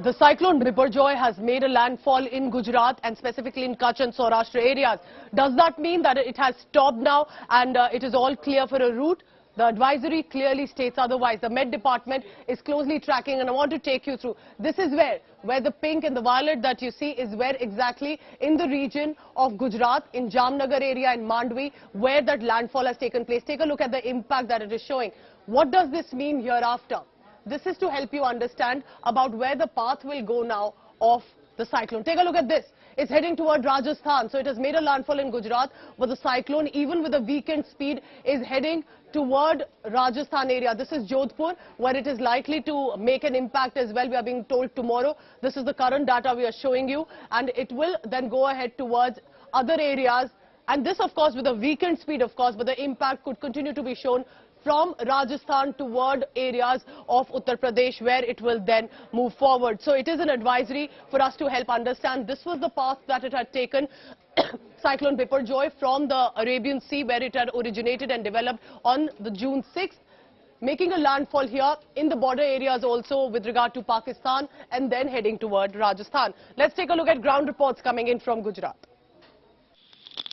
The cyclone Biparjoy has made a landfall in Gujarat and specifically in Kutch and Saurashtra areas. Does that mean that it has stopped now and it is all clear for a route? The advisory clearly states otherwise. The Met Department is closely tracking, and I want to take you through. This is where the pink and the violet that you see is where exactly in the region of Gujarat, in Jamnagar area and Mandvi, where that landfall has taken place. Take a look at the impact that it is showing. What does this mean hereafter? This is to help you understand about where the path will go now of the cyclone. Take a look at this. It's heading toward Rajasthan. So it has made a landfall in Gujarat, but the cyclone, even with a weakened speed, is heading toward Rajasthan area. This is Jodhpur, where it is likely to make an impact as well. We are being told tomorrow. This is the current data we are showing you, and it will then go ahead towards other areas. And this, of course, with a weakened speed, of course, but the impact could continue to be shown from Rajasthan toward areas of Uttar Pradesh, where it will then move forward. So it is an advisory for us to help understand. This was the path that it had taken, Cyclone Biparjoy, from the Arabian Sea, where it had originated and developed on the June 6th, making a landfall here in the border areas also with regard to Pakistan, and then heading toward Rajasthan. Let's take a look at ground reports coming in from Gujarat.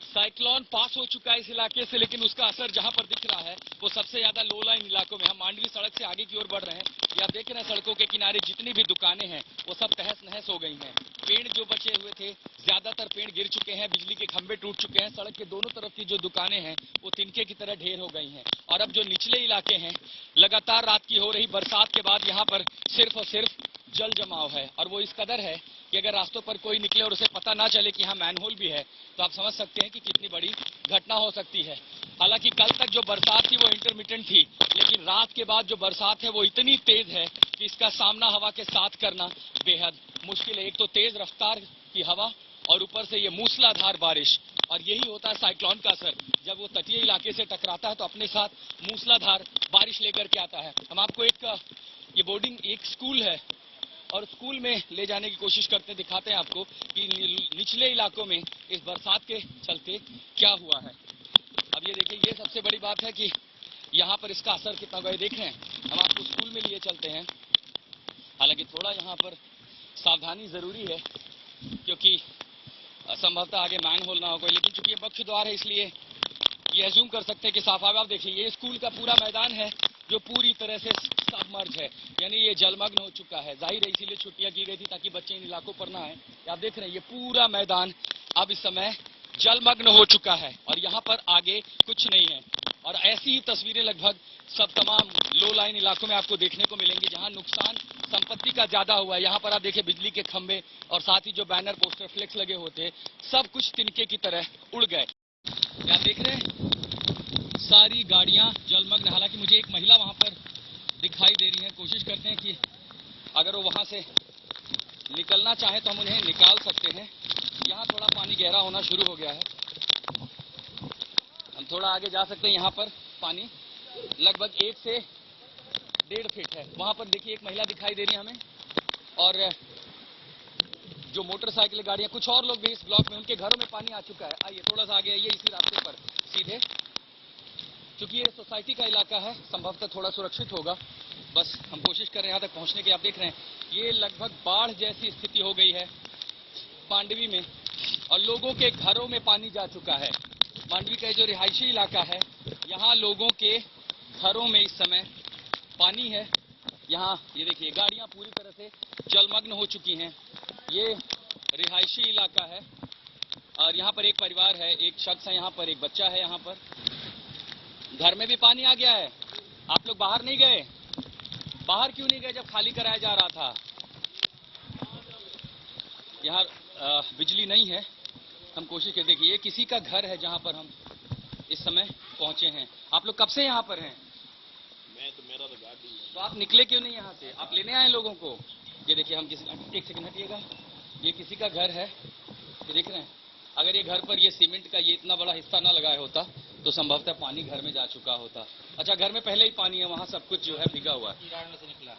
Cyclone pass हो चुका है इस इलाके से, लेकिन उसका असर जहां पर दिख रहा है वो सबसे ज्यादा लो लाइन इलाकों में। हम मांडवी सड़क से आगे की ओर बढ़ रहे हैं। ये आप देख रहे हैं, सड़कों के किनारे जितनी भी दुकानें हैं वो सब तहस नहस हो गई हैं। पेड़ जो बचे हुए थे, ज्यादातर पेड़ गिर चुके हैं, बिजली के खंभे टूट चुके हैं। सड़क के दोनों तरफ की जो दुकानें हैं वो तिनके की तरह ढेर हो गई हैं। और अब जो निचले इलाके हैं, लगातार रात की हो रही बरसात के बाद यहाँ पर सिर्फ और सिर्फ जल जमाव है। और वो इस कदर है कि अगर रास्तों पर कोई निकले और उसे पता ना चले कि यहाँ मैनहोल भी है, तो आप समझ सकते हैं कि कितनी बड़ी घटना हो सकती है। हालांकि कल तक जो बरसात थी वो इंटरमिटेंट थी, लेकिन रात के बाद जो बरसात है वो इतनी तेज है कि इसका सामना हवा के साथ करना बेहद मुश्किल है। एक तो तेज रफ्तार की हवा और ऊपर से ये मूसलाधार बारिश। और यही होता है साइक्लोन का असर, जब वो तटीय इलाके से टकराता है तो अपने साथ मूसलाधार बारिश लेकर के आता है। हम आपको ये बोर्डिंग एक स्कूल है और स्कूल में ले जाने की कोशिश करते हैं, दिखाते हैं आपको कि निचले इलाकों में इस बरसात के चलते क्या हुआ है। अब ये देखिए, ये सबसे बड़ी बात है कि यहाँ पर इसका असर कितना हुआ है। देख रहे हैं, हम आपको स्कूल में लिए चलते हैं। हालांकि थोड़ा यहाँ पर सावधानी जरूरी है, क्योंकि संभवतः आगे मैनहोल ना हो कोई, लेकिन चूंकि ये मुख्य द्वार है इसलिए ये अज्यूम कर सकते हैं कि साफ है। आप देखिए, ये स्कूल का पूरा मैदान है जो पूरी तरह से सबमर्ज है, यानी ये जलमग्न हो चुका है। जाहिर है इसीलिए छुट्टियां की गई थी ताकि बच्चे इन इलाकों पर ना आए। आप देख रहे हैं, ये पूरा मैदान अब इस समय जलमग्न हो चुका है और यहाँ पर आगे कुछ नहीं है। और ऐसी ही तस्वीरें लगभग सब तमाम लो लाइन इलाकों में आपको देखने को मिलेंगी, जहाँ नुकसान संपत्ति का ज्यादा हुआ है। यहाँ पर आप देखिए, बिजली के खंभे और साथ ही जो बैनर पोस्टर फ्लेक्स लगे होते सब कुछ तिनके की तरह उड़ गए। आप देख रहे हैं, सारी गाड़ियां जलमग्न। हालांकि मुझे एक महिला वहां पर दिखाई दे रही है। कोशिश करते हैं कि अगर वो वहां से निकलना चाहे तो हम उन्हें निकाल सकते हैं। यहाँ थोड़ा पानी गहरा होना शुरू हो गया है, हम थोड़ा आगे जा सकते हैं। यहाँ पर पानी लगभग 1 से 1.5 फीट है। वहां पर देखिए, एक महिला दिखाई दे रही है हमें, और जो मोटरसाइकिल गाड़ियां, कुछ और लोग भी इस ब्लॉक में, उनके घरों में पानी आ चुका है। आइए थोड़ा सा आगे आइए, इसी रास्ते पर सीधे। क्योंकि ये सोसाइटी का इलाका है, संभवतः थोड़ा सुरक्षित होगा। बस हम कोशिश कर रहे हैं यहाँ तक पहुँचने की। आप देख रहे हैं, ये लगभग बाढ़ जैसी स्थिति हो गई है मांडवी में, और लोगों के घरों में पानी जा चुका है। मांडवी का जो रिहायशी इलाका है, यहाँ लोगों के घरों में इस समय पानी है। यहाँ ये देखिए, गाड़ियाँ पूरी तरह से जलमग्न हो चुकी हैं। ये रिहायशी इलाका है और यहाँ पर एक परिवार है, एक शख्स है यहाँ पर, एक बच्चा है यहाँ पर। घर में भी पानी आ गया है। आप लोग बाहर नहीं गए? बाहर क्यों नहीं गए जब खाली कराया जा रहा था? यहाँ बिजली नहीं है। हम कोशिश कर, देखिए ये किसी का घर है जहाँ पर हम इस समय पहुंचे हैं। आप लोग कब से यहाँ पर हैं? मैं तो, मेरा तो गाड़ी है। तो आप निकले क्यों नहीं यहाँ से? आप लेने आए लोगों को? ये देखिए, हम एक सेकंड हटिएगा, ये किसी का घर है। ये देख रहे हैं, अगर ये घर पर ये सीमेंट का ये इतना बड़ा हिस्सा ना लगाया होता तो संभवतः पानी घर में जा चुका होता। अच्छा, घर में पहले ही पानी है, वहाँ सब कुछ जो है भीगा हुआ है। में से निकला,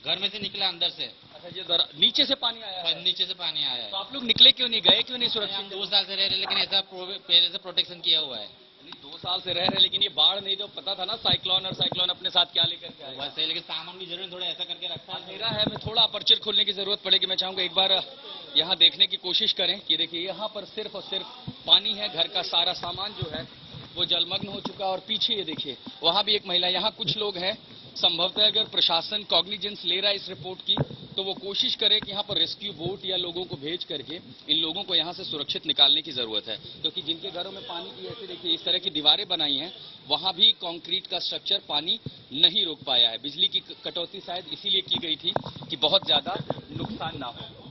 घर में से निकला अंदर से। अच्छा, ये नीचे से पानी आया है? नीचे से पानी आया है। तो आप लोग निकले क्यों नहीं, गए क्यों नहीं सुरक्षित? 2 साल से रह रहे, लेकिन ऐसा पहले से प्रोटेक्शन किया हुआ है। 2 2 साल से रह रहे, लेकिन ये बाढ़ नहीं तो पता था ना साइक्लोन, और साइक्लोन अपने साथ क्या लेकर के आएगा। वैसे लेकिन सामान भी जरूर थोड़ा ऐसा करके रखा है। मेरा है, मैं थोड़ा अपर्चर खोलने की जरूरत पड़ेगी। मैं चाहूंगा एक बार यहाँ देखने की कोशिश करें कि देखिए यहाँ पर सिर्फ और सिर्फ पानी है, घर का सारा सामान जो है वो जलमग्न हो चुका है। और पीछे ये देखिए वहां भी एक महिला, यहाँ कुछ लोग हैं, संभवतः अगर प्रशासन कॉग्निजेंस ले रहा है इस रिपोर्ट की तो वो कोशिश करे कि यहाँ पर रेस्क्यू बोट या लोगों को भेज करके इन लोगों को यहाँ से सुरक्षित निकालने की जरूरत है, क्योंकि जिनके घरों में पानी की ऐसे देखिए इस तरह की दीवारें बनाई हैं, वहां भी कंक्रीट का स्ट्रक्चर पानी नहीं रोक पाया है। बिजली की कटौती शायद इसीलिए की गई थी कि बहुत ज्यादा नुकसान ना हो।